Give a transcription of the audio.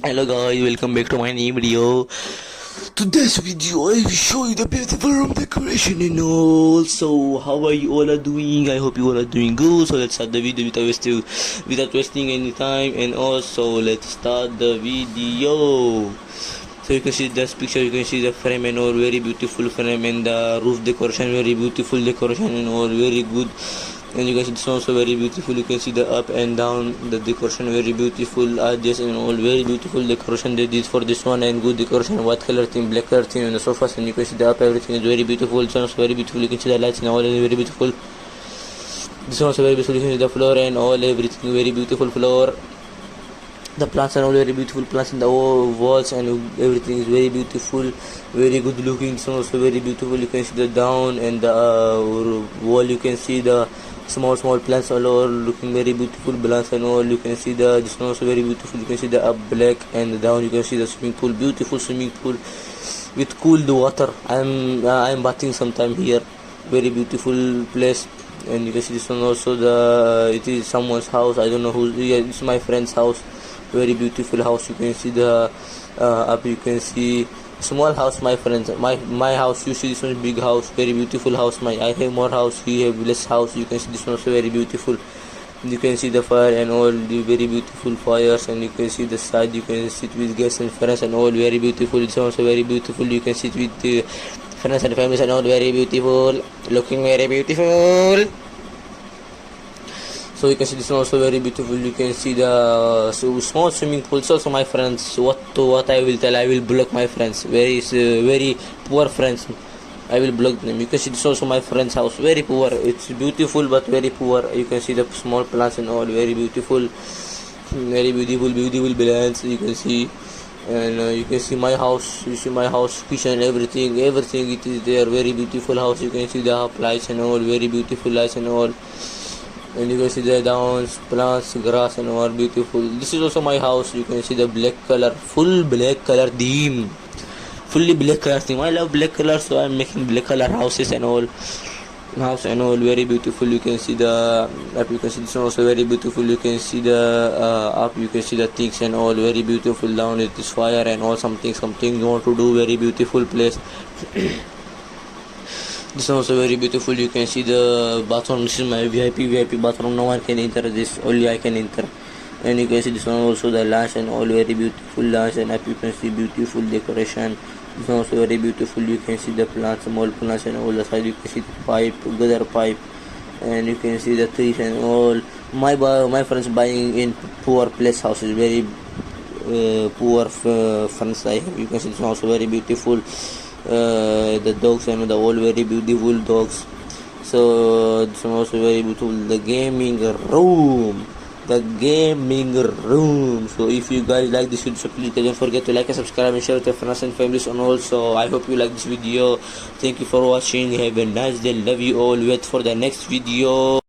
Hello guys, welcome back to my new video. Today's video I will show you the beautiful room decoration and all. So how are you all are doing? I hope you all are doing good. So let's start the video without wasting any time, and also let's start the video. So you can see this picture, you can see the frame and all, very beautiful frame, and the roof decoration, very beautiful decoration and all, very good. And you can see this one also very beautiful. You can see the up and down, the decoration very beautiful, edges and all, very beautiful decoration they did for this one, and good decoration, white color theme, black color theme on the sofas. And you can see the up, everything is very beautiful. This one also very beautiful. You can see the lights and all, very beautiful. This one also very beautiful. You can see the floor and all, everything very beautiful floor. The plants are all very beautiful plants in the walls, and everything is very beautiful, very good looking. This one also very beautiful. You can see the down and the wall. You can see the small plants all over, looking very beautiful plants and all. You can see the this one also very beautiful. You can see the up black, and the down you can see the swimming pool, beautiful swimming pool with cooled water. I'm bathing sometime here, very beautiful place. And you can see this one also, it is someone's house, I don't know who. Yeah, it's my friend's house, very beautiful house. You can see the up, you can see small house, my friends, my house. You see this one big house, very beautiful house. I have more house, he have less house. You can see this one also very beautiful. You can see the fire and all, the very beautiful fires. And you can see the side, you can sit with guests and friends and all, very beautiful. It's also very beautiful. You can sit with friends and families and all, very beautiful, looking very beautiful. So you can see this one also very beautiful. You can see the small swimming pools also, my friends. What I will tell, I will block my friends, very poor friends, I will block them. You can see this also my friend's house, very poor. It's beautiful but very poor. You can see the small plants and all, very beautiful, very beautiful plants. You can see, and you can see my house. You see my house, kitchen, everything it is there, very beautiful house. You can see the up lights and all, very beautiful lights and all. And you can see the downs, plants, grass and all, beautiful. This is also my house. You can see the black color, full black color theme, fully black color theme. I love black color, so I'm making black color houses and all, very beautiful. You can see the up, you can see this one also very beautiful. You can see the up, you can see the things and all, very beautiful. Down it is fire and all, something you want to do, very beautiful place. This is also very beautiful. You can see the bathroom. This is my VIP bathroom. No one can enter this, only I can enter. And you can see this one also, the lounge and all, very beautiful lounge. And up you can see beautiful decoration. This one also very beautiful. You can see the plants, small plants and all the side. You can see the pipe, gutter pipe, and you can see the trees and all. My friends buying in poor place houses, very poor friends I have. You can see this one also very beautiful. The dogs and the all very beautiful dogs. So this one also very beautiful. The gaming room. So if you guys like this video, so please don't forget to like and subscribe and share with your friends and families. And also I hope you like this video. Thank you for watching. Have a nice day. Love you all. Wait for the next video.